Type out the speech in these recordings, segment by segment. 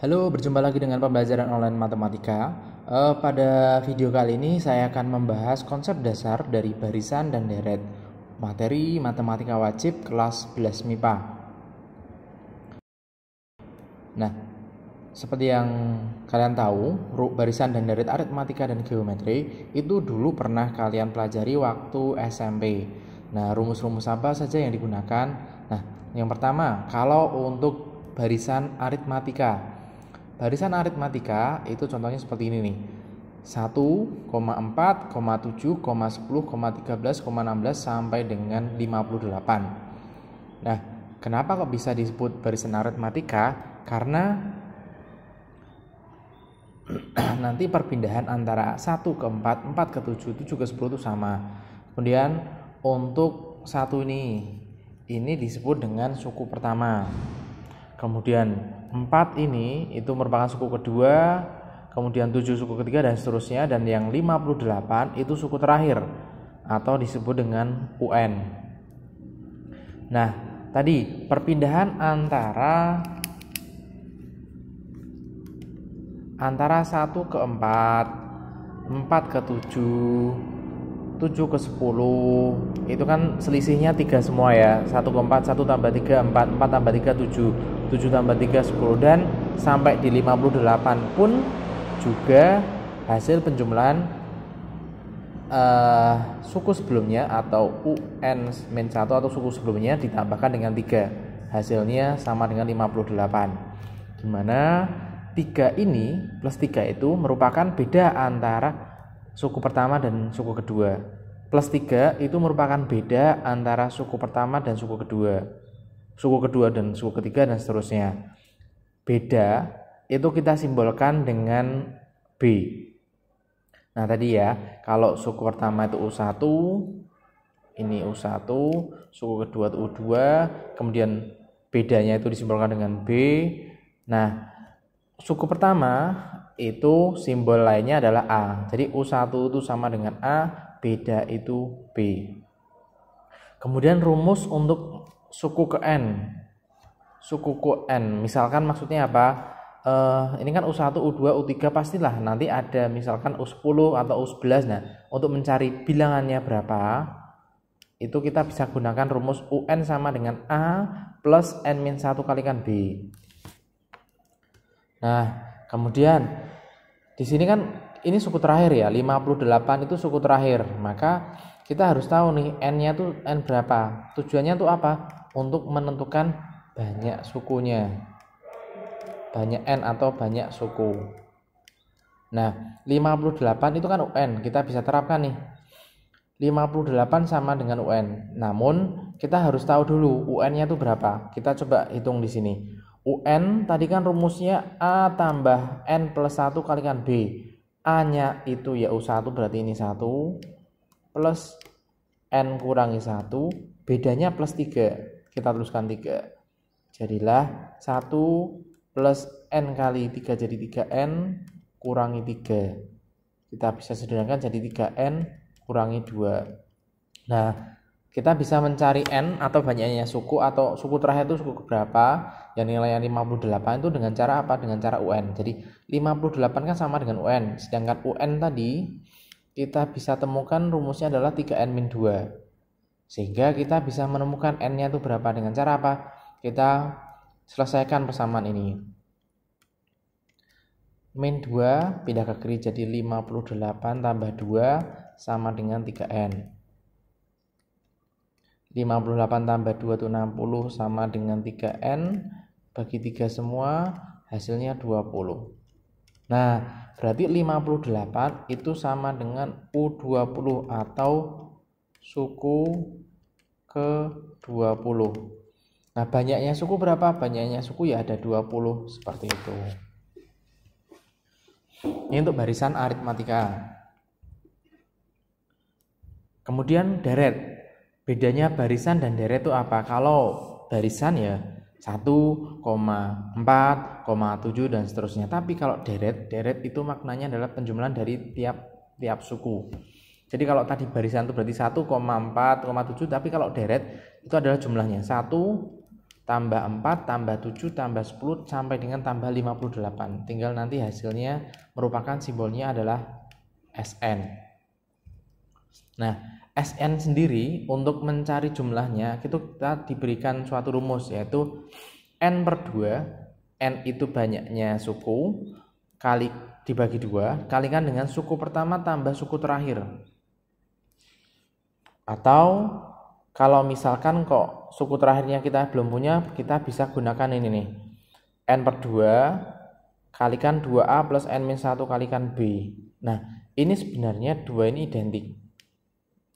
Halo, berjumpa lagi dengan pembelajaran online matematika. Pada video kali ini saya akan membahas konsep dasar dari barisan dan deret. Materi matematika wajib kelas 11 MIPA. Nah, seperti yang kalian tahu, barisan dan deret aritmatika dan geometri itu dulu pernah kalian pelajari waktu SMP. Nah, rumus-rumus apa saja yang digunakan? Nah, yang pertama, kalau untuk barisan aritmatika. Barisan aritmatika itu contohnya seperti ini nih. 1,4, 7, 10, 13, 16 sampai dengan 58. Nah, kenapa kok bisa disebut barisan aritmatika? Karena nanti perpindahan antara 1 ke 4, 4 ke 7, 7 ke 10 itu sama. Kemudian untuk satu ini disebut dengan suku pertama. Kemudian 4 ini itu merupakan suku kedua, kemudian 7 suku ketiga dan seterusnya, dan yang 58 itu suku terakhir atau disebut dengan UN. Nah, tadi perpindahan antara 1 ke 4, 4 ke 7, 7 ke 10 itu kan selisihnya 3 semua ya. 1 ke 4, 1 tambah 3, 4, 4 tambah 3, 7, 7 tambah 3, 10, dan sampai di 58 pun juga hasil penjumlahan suku sebelumnya atau UN-1 atau suku sebelumnya ditambahkan dengan 3, hasilnya sama dengan 58, dimana 3 ini plus 3 itu merupakan beda antara suku pertama dan suku kedua. Plus 3 itu merupakan beda antara suku pertama dan suku kedua. Suku kedua dan suku ketiga dan seterusnya. Beda itu kita simbolkan dengan B. Nah, tadi ya, kalau suku pertama itu U1, ini U1, suku kedua itu U2, kemudian bedanya itu disimbolkan dengan B. Nah, suku pertama itu simbol lainnya adalah A. Jadi U1 itu sama dengan A, beda itu B. Kemudian rumus untuk suku ke N. Suku ke N, misalkan maksudnya apa? Ini kan U1, U2, U3 pastilah nanti ada misalkan U10 atau U11. Nah, untuk mencari bilangannya berapa, itu kita bisa gunakan rumus UN sama dengan A plus N-1 kalikan B. Nah, kemudian di sini kan ini suku terakhir ya, 58 itu suku terakhir. Maka kita harus tahu nih N-nya tuh N berapa. Tujuannya tuh apa? Untuk menentukan banyak sukunya. Banyak N atau banyak suku. Nah, 58 itu kan UN, kita bisa terapkan nih. 58 sama dengan UN. Namun, kita harus tahu dulu UN-nya tuh berapa. Kita coba hitung di sini. UN tadi kan rumusnya A tambah N plus 1 kalikan B. A-nya itu ya U1 berarti ini 1 plus N kurangi 1, bedanya plus 3. Kita tuliskan 3. Jadilah 1 plus N kali 3 jadi 3N kurangi 3. Kita bisa sederhanakan jadi 3N kurangi 2. Nah, kita bisa mencari N atau banyaknya suku atau suku terakhir itu suku berapa, yang nilainya 58 itu dengan cara apa? Dengan cara UN. Jadi 58 kan sama dengan UN, sedangkan UN tadi kita bisa temukan rumusnya adalah 3N-2, sehingga kita bisa menemukan N-nya itu berapa dengan cara apa? Kita selesaikan persamaan ini. Min 2 pindah ke kiri jadi 58 tambah 2 sama dengan 3N. 58 tambah 2 itu 60 sama dengan 3N, bagi 3 semua hasilnya 20. Nah, berarti 58 itu sama dengan U20 atau suku ke-20. Nah, banyaknya suku berapa? Banyaknya suku ya ada 20, seperti itu. Ini untuk barisan aritmatika. Kemudian deret. Bedanya barisan dan deret itu apa? Kalau barisan ya 1,4, 7 dan seterusnya. Tapi kalau deret itu maknanya adalah penjumlahan dari tiap suku. Jadi kalau tadi barisan itu berarti 1,4, 7, tapi kalau deret itu adalah jumlahnya 1 tambah 4, tambah 7, tambah 10, sampai dengan tambah 58. Tinggal nanti hasilnya merupakan simbolnya adalah Sn. Nah, Sn sendiri untuk mencari jumlahnya itu kita diberikan suatu rumus, yaitu N per 2. N itu banyaknya suku, kali dibagi 2, kalikan dengan suku pertama tambah suku terakhir. Atau kalau misalkan kok suku terakhirnya kita belum punya, kita bisa gunakan ini nih. N per 2 kalikan 2A plus N-1 kalikan B. Nah, ini sebenarnya 2 ini identik.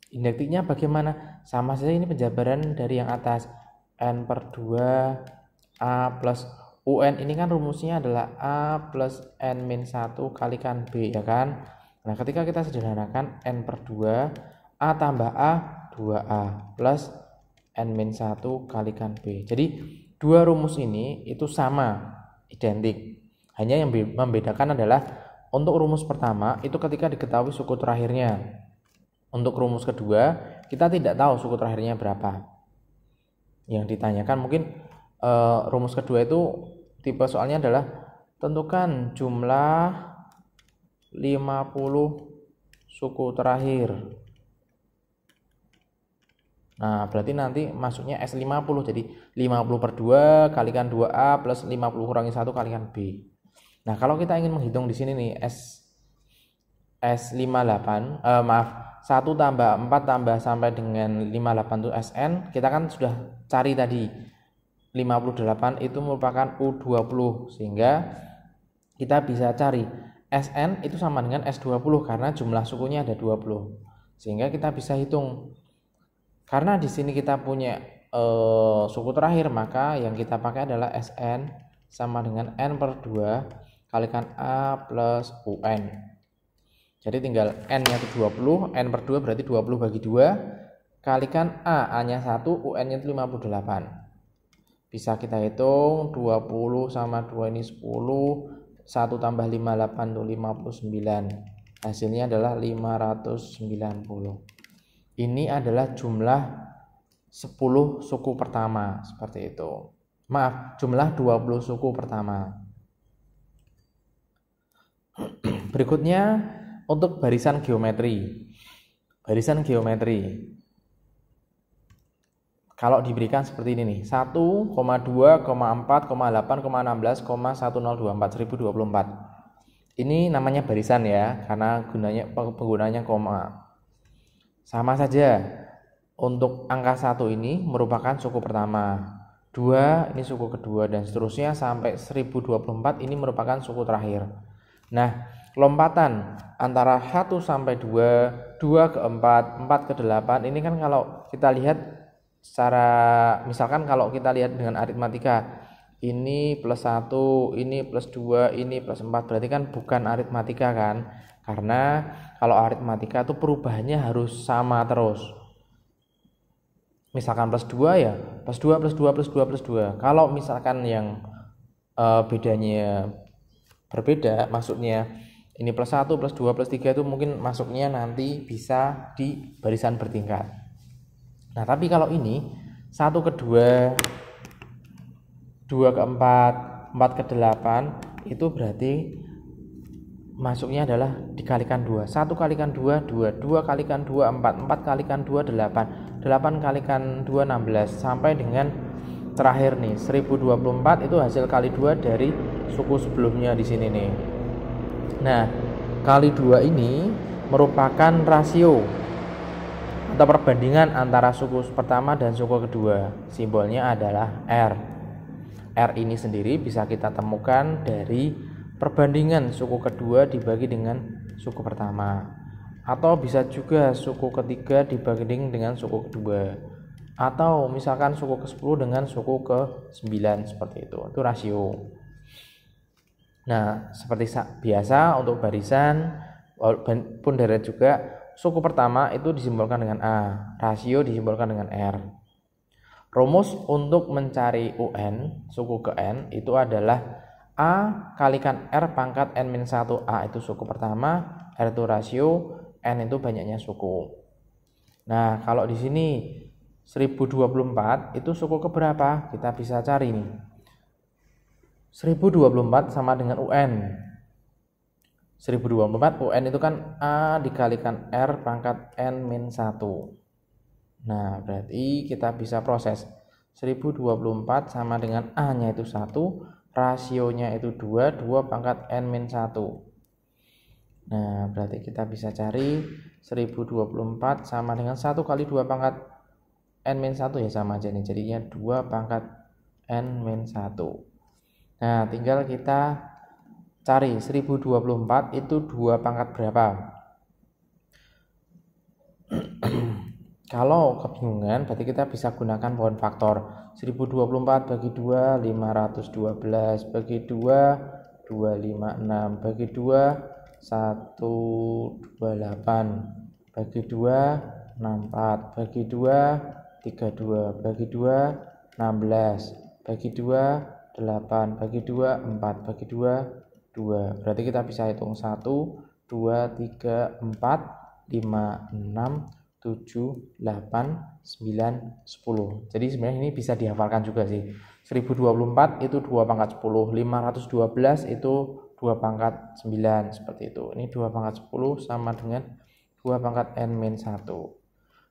Identiknya bagaimana? Sama saja, ini penjabaran dari yang atas. N per 2A plus UN, ini kan rumusnya adalah A plus N-1 kalikan B, ya kan? Nah, ketika kita sederhanakan N per 2, A tambah A, 2A plus N-1 kalikan B. Jadi dua rumus ini itu sama, identik. Hanya yang membedakan adalah untuk rumus pertama itu ketika diketahui suku terakhirnya. Untuk rumus kedua kita tidak tahu suku terakhirnya berapa. Yang ditanyakan mungkin rumus kedua itu tipe soalnya adalah tentukan jumlah 50 suku terakhir. Nah, berarti nanti masuknya S50, jadi 50 per 2 kalikan 2A plus 50 kurangi 1 kalikan B. Nah, kalau kita ingin menghitung di sini nih S58, 1 tambah 4 tambah sampai dengan 58 itu Sn, kita kan sudah cari tadi 58 itu merupakan U20, sehingga kita bisa cari Sn itu sama dengan S20 karena jumlah sukunya ada 20. Sehingga kita bisa hitung. Karena di sini kita punya suku terakhir, maka yang kita pakai adalah Sn sama dengan N per 2 kalikan A plus UN. Jadi tinggal N-nya itu 20, N per 2 berarti 20 bagi 2, kalikan A-nya 1, UN-nya itu 58. Bisa kita hitung, 20 sama 2 ini 10, 1 tambah 58 itu 59. Hasilnya adalah 590. Ini adalah jumlah 10 suku pertama, seperti itu. Maaf, jumlah 20 suku pertama. Berikutnya untuk barisan geometri. Barisan geometri. Kalau diberikan seperti ini nih, 1, 2, 4, 8, 16, 1024, 1024. Ini namanya barisan ya, karena penggunanya koma. Sama saja, untuk angka 1 ini merupakan suku pertama, 2 ini suku kedua, dan seterusnya sampai 1024 ini merupakan suku terakhir. Nah, lompatan antara 1 sampai 2, 2 ke 4, 4 ke 8, ini kan kalau kita lihat secara, misalkan kalau kita lihat dengan aritmatika, ini plus 1, ini plus 2, ini plus 4, berarti kan bukan aritmatika kan? Karena kalau aritmatika itu perubahannya harus sama terus. Misalkan plus 2 ya, plus 2, plus 2, plus 2, plus 2. Kalau misalkan yang bedanya berbeda, maksudnya ini plus 1, plus 2, plus 3 itu mungkin masuknya nanti bisa di barisan bertingkat. Nah, tapi kalau ini 1 ke 2, 2 ke 4, 4 ke 8, itu berarti masuknya adalah dikalikan 2. 1 kalikan 2, 2. 2 kalikan 2, 4. 4 kalikan 2, 8. 8 kalikan 2, 16. Sampai dengan terakhir nih, 1024 itu hasil kali 2 dari suku sebelumnya di sini nih. Nah, kali 2 ini merupakan rasio atau perbandingan antara suku pertama dan suku kedua. Simbolnya adalah R. R ini sendiri bisa kita temukan dari perbandingan suku kedua dibagi dengan suku pertama, atau bisa juga suku ketiga dibagi dengan suku kedua, atau misalkan suku ke-10 dengan suku ke-9, seperti itu rasio. Nah, seperti biasa untuk barisan pun deret juga, suku pertama itu disimbolkan dengan A, rasio disimbolkan dengan R. Rumus untuk mencari UN suku ke N itu adalah A kalikan R pangkat N-1. A itu suku pertama, R itu rasio, N itu banyaknya suku. Nah, kalau di sini 1024 itu suku keberapa? Kita bisa cari nih. 1024 sama dengan UN. 1024 UN itu kan A dikalikan R pangkat N-1. Nah, berarti kita bisa proses 1024 sama dengan A-nya itu 1, rasionya itu 2, 2 pangkat N-1. Nah, berarti kita bisa cari 1024 sama dengan 1 kali 2 pangkat N-1 ya sama aja nih, jadinya 2 pangkat N-1. Nah, tinggal kita cari 1024 itu 2 pangkat berapa. Kalau kebingungan berarti kita bisa gunakan pohon faktor. 1024 bagi 2 512, bagi 2 256, bagi 2 128, bagi 2 64, bagi 2 32, bagi 2 16, bagi 2 8, bagi 2 4, bagi 2 2. Berarti kita bisa hitung 1 2 3 4 5 6 7 8 9 10. Jadi sebenarnya ini bisa dihafalkan juga sih. 1024 itu 2 pangkat 10, 512 itu 2 pangkat 9 seperti itu. Ini 2 pangkat 10 sama dengan 2 pangkat N-1.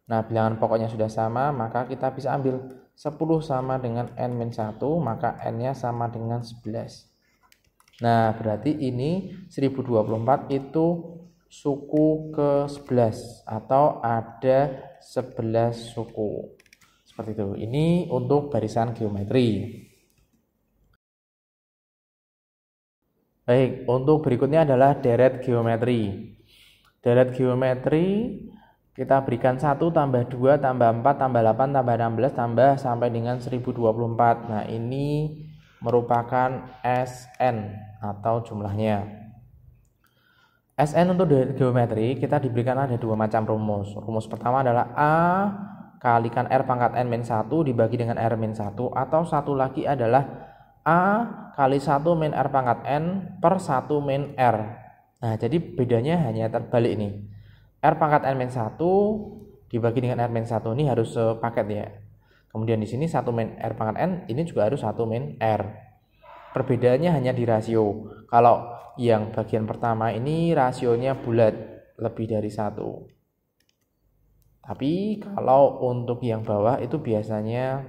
Nah, bilangan pokoknya sudah sama, maka kita bisa ambil 10 sama dengan N-1, maka N-nya sama dengan 11. Nah, berarti ini 1024 itu suku ke-11 atau ada 11 suku. Seperti itu. Ini untuk barisan geometri. Baik, untuk berikutnya adalah deret geometri. Deret geometri kita berikan 1 tambah 2 tambah 4 tambah 8 tambah 16 tambah sampai dengan 1024. Nah, ini merupakan SN atau jumlahnya. SN untuk deret geometri kita diberikan ada 2 macam rumus. Rumus pertama adalah A kalikan R pangkat N-1 dibagi dengan R-1, atau satu lagi adalah A kali 1 min R pangkat N per 1 min R. Nah, jadi bedanya hanya terbalik nih. R pangkat N-1 dibagi dengan R-1 ini harus sepaket ya. Kemudian di sini 1 min R pangkat N ini juga harus 1 min R. Perbedaannya hanya di rasio. Kalau yang bagian pertama ini rasionya bulat, lebih dari 1. Tapi kalau untuk yang bawah itu biasanya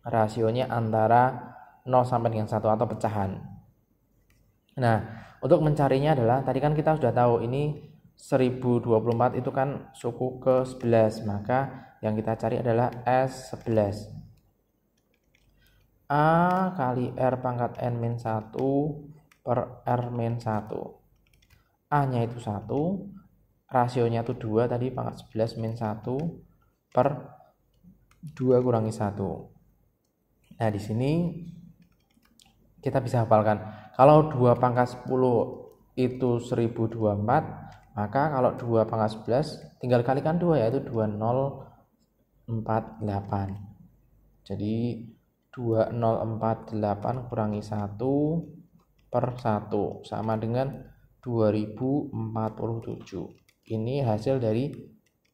rasionya antara 0 sampai dengan 1 atau pecahan. Nah, untuk mencarinya adalah tadi kan kita sudah tahu ini 1024 itu kan suku ke-11, maka yang kita cari adalah S11. A kali R pangkat N-1 per R-1. A-nya itu 1, rasionya itu 2 tadi pangkat 11 min 1 per 2 kurangi 1. Nah, di sini kita bisa hafalkan. Kalau 2 pangkat 10 itu 1024, maka kalau 2 pangkat 11 tinggal kalikan 2 yaitu 2048. Jadi 2048 kurangi 1 per 1 sama dengan 2047. Ini hasil dari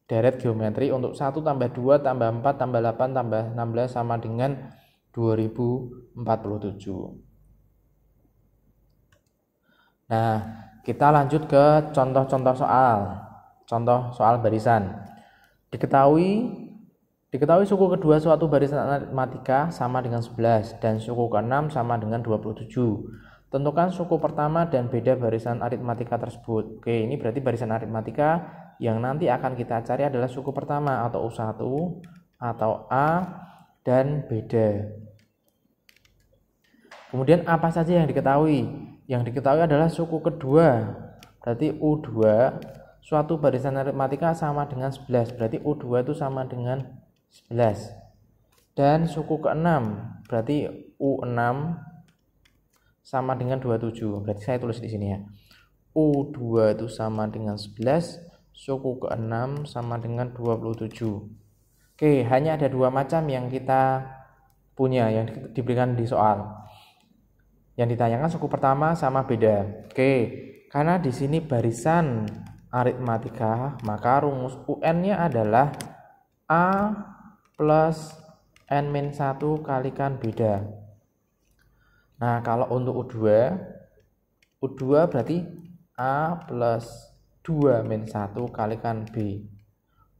deret geometri untuk 1 tambah 2 tambah 4 tambah 8 tambah 16 sama dengan 2047. Nah, kita lanjut ke contoh-contoh soal. Contoh soal barisan. Diketahui suku kedua suatu barisan aritmatika sama dengan 11 dan suku ke-6 sama dengan 27. Tentukan suku pertama dan beda barisan aritmatika tersebut. Oke, ini berarti barisan aritmatika yang nanti akan kita cari adalah suku pertama atau U1 atau A dan beda. Kemudian apa saja yang diketahui? Yang diketahui adalah suku kedua, berarti U2, suatu barisan aritmatika sama dengan 11, berarti U2 itu sama dengan 11. Dan suku ke-6, berarti U6 sama dengan 27, berarti saya tulis di sini ya. U2 itu sama dengan 11, suku ke-6 sama dengan 27. Oke, hanya ada 2 macam yang kita punya, yang diberikan di soal. Yang ditanyakan suku pertama sama beda. Oke, karena di sini barisan aritmatika, maka rumus UN-nya adalah A plus N-1 kalikan beda. Nah, kalau untuk U2 berarti A plus 2 min 1 kalikan B.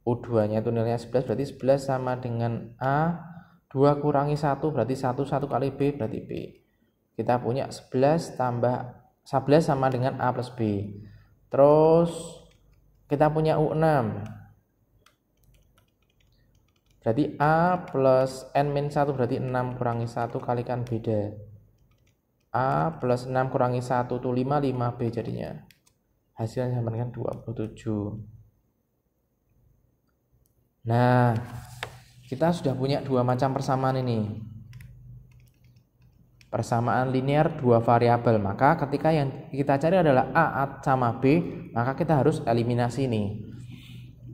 U2 nya itu nilainya 11, berarti 11 sama dengan A, 2 kurangi 1 berarti 1 kali B berarti B. Kita punya 11 sama dengan A plus B. Terus kita punya U6, berarti A plus N-1 berarti 6 kurangi 1 kalikan beda. A plus 6 kurangi 1 itu 5B jadinya. Hasilnya sama dengan 27. Nah, kita sudah punya dua macam persamaan ini. Persamaan linear dua variabel. Maka ketika yang kita cari adalah A sama B, maka kita harus eliminasi nih.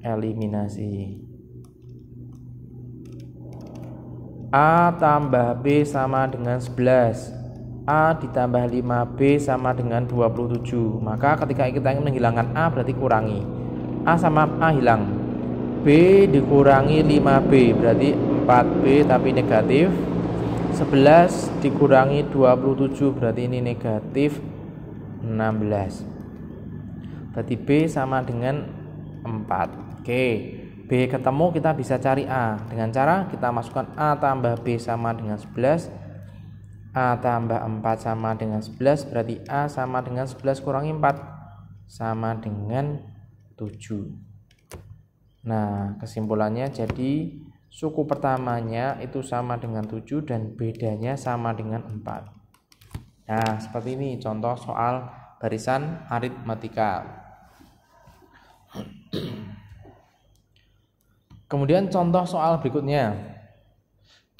Eliminasi. A tambah B sama dengan 11. A ditambah 5B sama dengan 27. Maka ketika kita ingin menghilangkan A berarti kurangi. A sama A hilang. B dikurangi 5B berarti 4B tapi negatif. 11 dikurangi 27 berarti ini negatif 16. Berarti B sama dengan 4. Oke, B ketemu, kita bisa cari A. Dengan cara kita masukkan A tambah B sama dengan 11. A tambah 4 sama dengan 11, berarti A sama dengan 11 kurangi 4 sama dengan 7. Nah, kesimpulannya jadi suku pertamanya itu sama dengan 7 dan bedanya sama dengan 4. Nah, seperti ini contoh soal barisan aritmatika. Kemudian contoh soal berikutnya.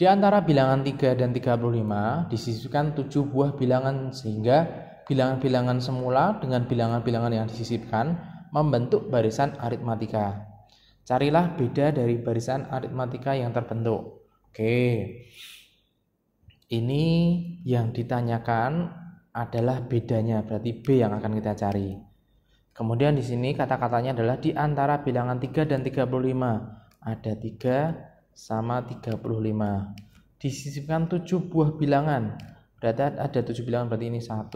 Di antara bilangan 3 dan 35 disisipkan 7 buah bilangan sehingga bilangan-bilangan semula dengan bilangan-bilangan yang disisipkan membentuk barisan aritmatika. Carilah beda dari barisan aritmatika yang terbentuk. Oke. Ini yang ditanyakan adalah bedanya, berarti B yang akan kita cari. Kemudian di sini kata-katanya adalah di antara bilangan 3 dan 35. Ada 3 sama 35. Disisipkan 7 buah bilangan. Berarti ada 7 bilangan, berarti ini 1,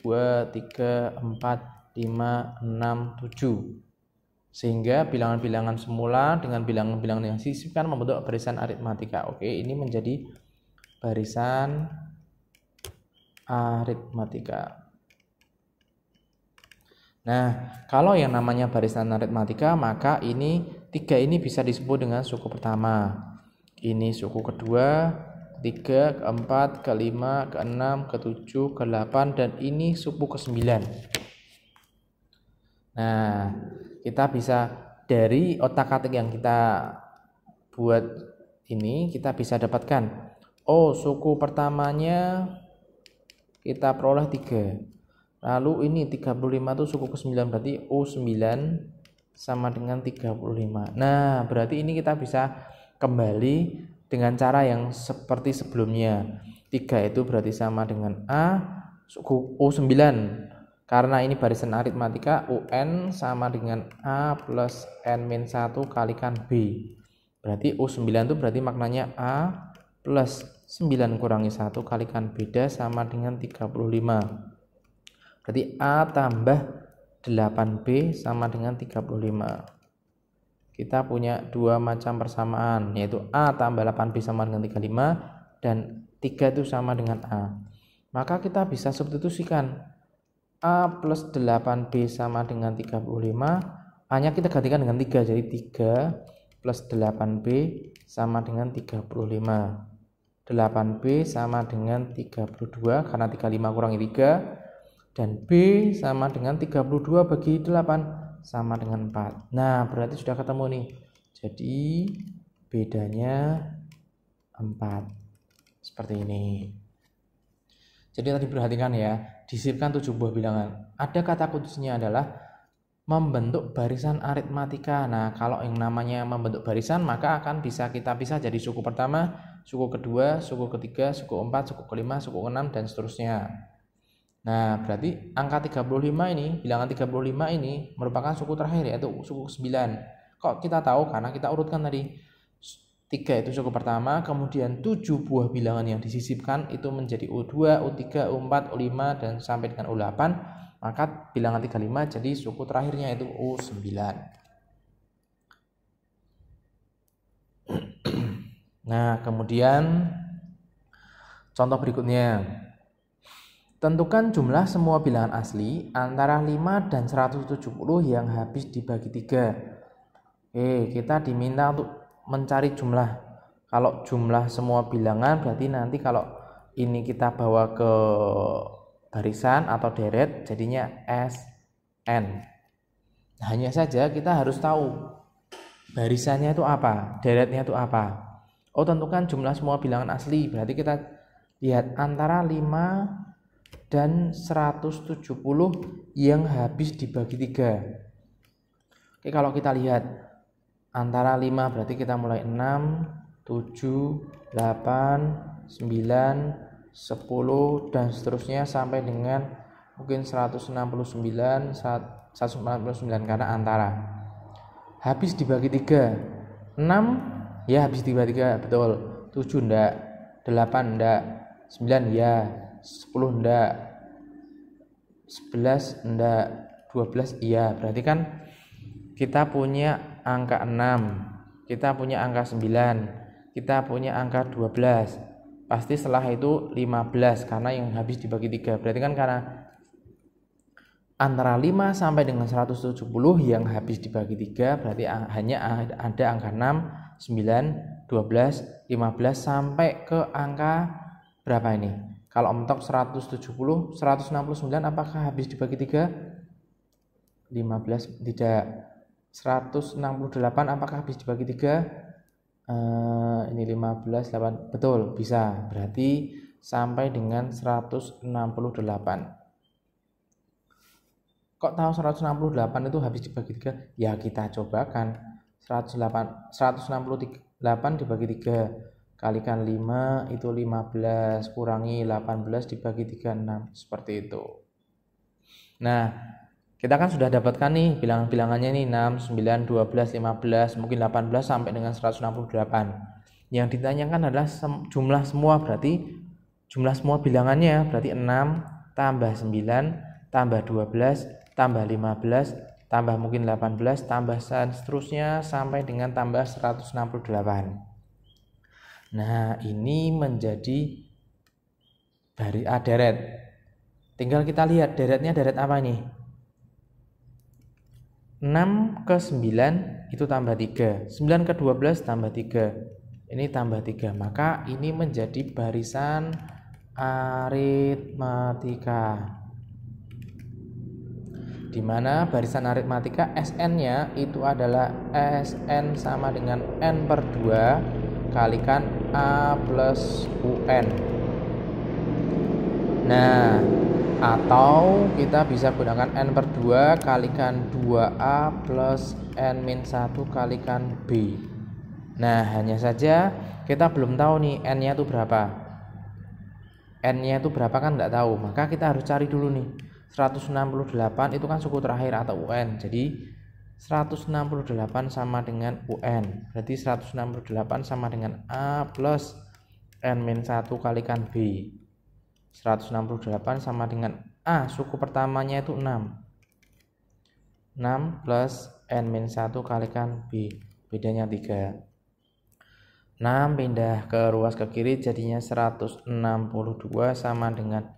2, 3, 4, 5, 6, 7. Sehingga bilangan-bilangan semula dengan bilangan-bilangan yang disisipkan membentuk barisan aritmatika. Oke, ini menjadi barisan aritmatika. Nah, kalau yang namanya barisan aritmatika, maka ini 3 ini bisa disebut dengan suku pertama. Ini suku kedua, ketiga, keempat, kelima, keenam, ketujuh, ke-8, dan ini suku ke-9. Nah, kita bisa dari otak-atik yang kita buat ini, kita bisa dapatkan, oh, suku pertamanya kita peroleh 3. Lalu ini 35 itu suku ke-9, berarti U9 sama dengan 35. Nah, berarti ini kita bisa kembali dengan cara yang seperti sebelumnya. 3 itu berarti sama dengan A, suku U9. Karena ini barisan aritmatika, UN sama dengan A plus N-1 kalikan B. Berarti U9 itu berarti maknanya A plus 9 kurangi 1 kalikan beda sama dengan 35. Berarti A tambah 8B sama dengan 35. Kita punya dua macam persamaan, yaitu A tambah 8B sama dengan 35 dan 3 itu sama dengan A. Maka kita bisa substitusikan A plus 8B sama dengan 35. A nya kita gantikan dengan 3, jadi 3 plus 8B sama dengan 35. 8B sama dengan 32 karena 35 kurangi 3. Dan B sama dengan 32 bagi 8 sama dengan 4. Nah, berarti sudah ketemu nih. Jadi bedanya 4. Seperti ini. Jadi tadi perhatikan ya, disisipkan 7 buah bilangan. Ada kata kuncinya adalah membentuk barisan aritmatika. Nah, kalau yang namanya membentuk barisan, maka akan bisa kita pisah jadi suku pertama, suku kedua, suku ketiga, suku 4, suku kelima, suku 6, dan seterusnya. Nah, berarti angka 35 ini, bilangan 35 ini merupakan suku terakhir, yaitu suku ke-9. Kok kita tahu? Karena kita urutkan tadi 3 itu suku pertama, kemudian 7 buah bilangan yang disisipkan itu menjadi U2, U3, U4, U5 dan sampai dengan U8, maka bilangan 35 jadi suku terakhirnya itu U9. Nah, kemudian contoh berikutnya. Tentukan jumlah semua bilangan asli antara 5 dan 170 yang habis dibagi 3. Kita diminta untuk mencari jumlah. Kalau jumlah semua bilangan berarti nanti kalau ini kita bawa ke barisan atau deret jadinya SN. Hanya saja kita harus tahu barisannya itu apa, deretnya itu apa. Tentukan jumlah semua bilangan asli, berarti kita lihat antara 5 dan 170 yang habis dibagi 3. Kalau kita lihat antara 5 berarti kita mulai 6, 7, 8, 9, 10 dan seterusnya sampai dengan mungkin 169 karena antara. Habis dibagi 3. 6 ya habis dibagi 3 betul. 7 enggak, 8 enggak, 9 ya, 10 enggak, 11 enggak, 12 iya. Berarti kan kita punya angka 6, kita punya angka 9, kita punya angka 12. Pasti setelah itu 15 karena yang habis dibagi 3. Berarti kan karena antara 5 sampai dengan 170 yang habis dibagi 3 berarti hanya ada angka 6, 9, 12, 15 sampai ke angka berapa ini? Kalau mentok 170, 169 apakah habis dibagi 3? 15 tidak. 168 apakah habis dibagi 3? Ini 15, 8 betul bisa. Berarti sampai dengan 168. Kok tahu 168 itu habis dibagi 3? Ya kita cobakan. 168 dibagi 3 kalikan 5 itu 15 kurangi 18 dibagi 36 seperti itu. Nah, kita kan sudah dapatkan nih bilangan-bilangannya nih 6, 9, 12, 15, mungkin 18 sampai dengan 168. Yang ditanyakan adalah jumlah semua, berarti jumlah semua bilangannya berarti 6 tambah 9 tambah 12 tambah 15 tambah mungkin 18 tambah seterusnya sampai dengan tambah 168. Nah, ini menjadi deret. Tinggal kita lihat deretnya deret apa nih? 6 ke 9 itu tambah 3, 9 ke 12 tambah 3, ini tambah 3, maka ini menjadi barisan aritmatika, dimana barisan aritmatika SN-nya itu adalah SN sama dengan N per 2 kalikan A plus UN. Nah, atau kita bisa gunakan N per 2 kalikan 2A plus N-1 kalikan B. Nah, hanya saja kita belum tahu nih N-nya itu berapa. N-nya itu berapa kan nggak tahu, maka kita harus cari dulu nih. 168 itu kan suku terakhir atau UN. Jadi 168 sama dengan UN. Berarti 168 sama dengan A plus N-1 kalikan B. 168 sama dengan A, suku pertamanya itu 6. 6 plus N-1 kalikan B, bedanya 3. 6 pindah ke ruas ke kiri jadinya 162 sama dengan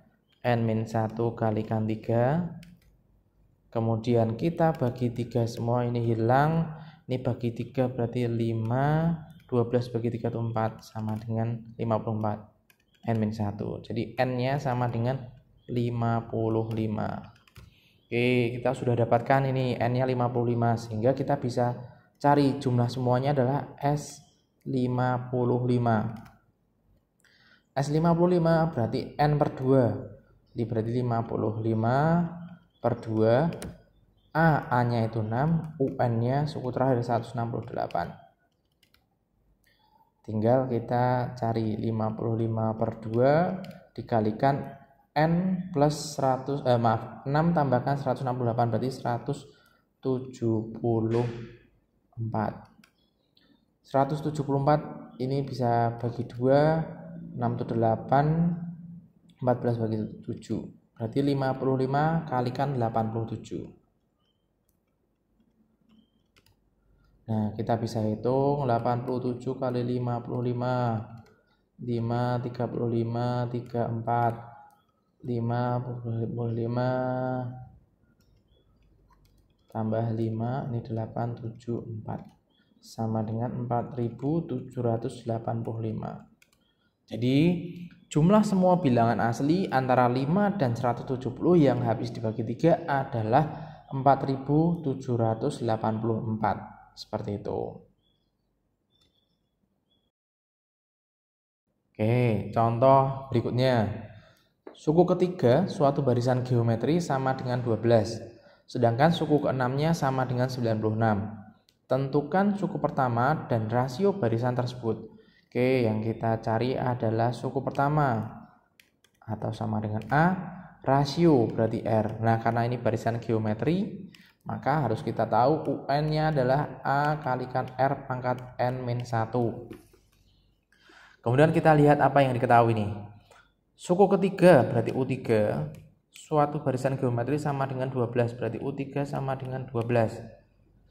N-1 kalikan 3. Kemudian kita bagi 3 semua, ini hilang. Ini bagi 3 berarti 5, 12 bagi 3 itu 4 sama dengan 54. N-1. Jadi N-nya sama dengan 55. Oke, kita sudah dapatkan ini N-nya 55 sehingga kita bisa cari jumlah semuanya adalah S55. S55 berarti N per 2. Ini berarti 55 per 2. A-nya itu 6, UN-nya suku terakhir 168. Tinggal kita cari 55 per 2 dikalikan N plus 6 tambahkan 168 berarti 174. 174 ini bisa bagi 2, 6 itu 8, 14 bagi 7. Berarti 55 kalikan 87. Nah, kita bisa hitung 87 kali 55. 5, 35, 34, 55 tambah 5, ini 8, 7, 4 sama dengan 4785. Jadi jumlah semua bilangan asli antara 5 dan 170 yang habis dibagi 3 adalah 4784. Seperti itu. Oke, contoh berikutnya. Suku ketiga suatu barisan geometri sama dengan 12, sedangkan suku keenamnya sama dengan 96. Tentukan suku pertama dan rasio barisan tersebut. Oke, yang kita cari adalah suku pertama atau sama dengan A, rasio berarti R. Nah, karena ini barisan geometri, maka harus kita tahu UN-nya adalah A kalikan R pangkat N-1. Kemudian kita lihat apa yang diketahui nih. Suku ketiga berarti U3, suatu barisan geometri sama dengan 12, berarti U3 sama dengan 12.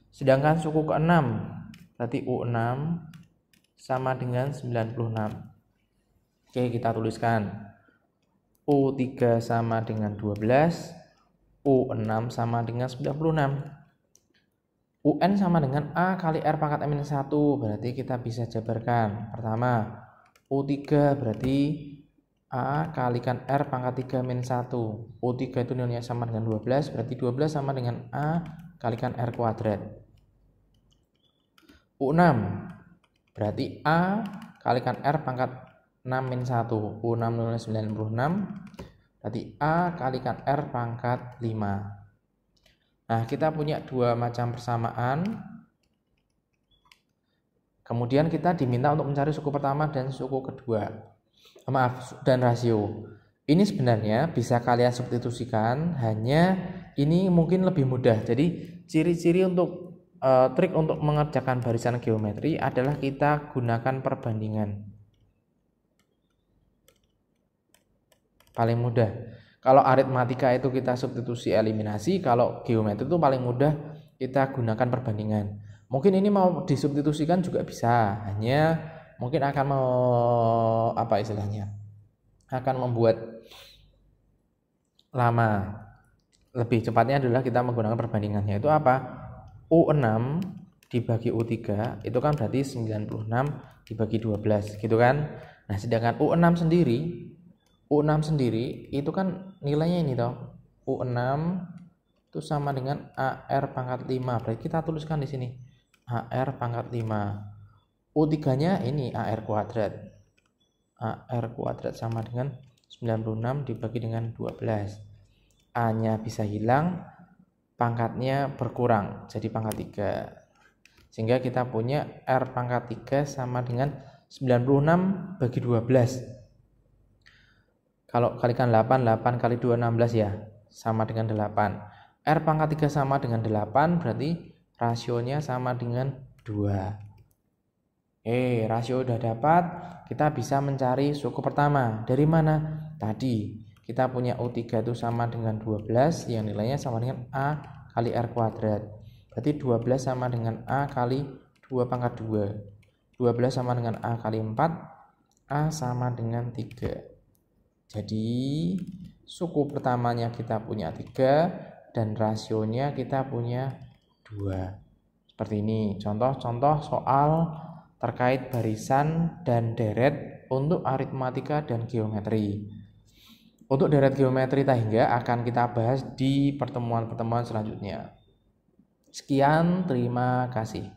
Sedangkan suku keenam berarti U6 sama dengan 96. Oke, kita tuliskan. U3 sama dengan 12, U6 sama dengan 96. UN sama dengan A kali R pangkat M-1, berarti kita bisa jabarkan. Pertama, U3 berarti A kalikan R pangkat 3-1. U3 itu nilainya sama dengan 12, berarti 12 sama dengan A kalikan R kuadrat. U6 berarti A kalikan R pangkat 6-1. U6 nilainya 96, berarti A kalikan R pangkat 5. Nah, kita punya dua macam persamaan. Kemudian kita diminta untuk mencari suku pertama dan suku kedua. Dan rasio. Ini sebenarnya bisa kalian substitusikan, hanya ini mungkin lebih mudah. Jadi ciri-ciri untuk trik untuk mengerjakan barisan geometri adalah kita gunakan perbandingan. Paling mudah. Kalau aritmatika itu kita substitusi eliminasi, kalau geometri itu paling mudah kita gunakan perbandingan. Mungkin ini mau disubstitusikan juga bisa, hanya mungkin akan akan membuat lama. Lebih cepatnya adalah kita menggunakan perbandingannya. Itu apa? U6 dibagi U3 itu kan berarti 96 dibagi 12 gitu kan. Nah, sedangkan U6 sendiri itu kan nilainya ini toh. U6 itu sama dengan AR pangkat 5. Berarti kita tuliskan di sini AR pangkat 5. U3-nya ini AR kuadrat. AR kuadrat sama dengan 96 dibagi dengan 12. A-nya bisa hilang, pangkatnya berkurang jadi pangkat 3. Sehingga kita punya R pangkat 3 sama dengan 96 bagi 12. Kalau kalikan 8 kali 2 16 ya, sama dengan 8. R pangkat 3 sama dengan 8, berarti rasionya sama dengan 2. Rasio udah dapat, kita bisa mencari suku pertama. Dari mana? Tadi kita punya U3 itu sama dengan 12, yang nilainya sama dengan A kali R kuadrat. Berarti 12 sama dengan A kali 2 pangkat 2. 12 sama dengan A kali 4, A sama dengan 3. Jadi suku pertamanya kita punya 3 dan rasionya kita punya 2. Seperti ini contoh-contoh soal terkait barisan dan deret untuk aritmatika dan geometri. Untuk deret geometri tahingga akan kita bahas di pertemuan-pertemuan selanjutnya. Sekian, terima kasih.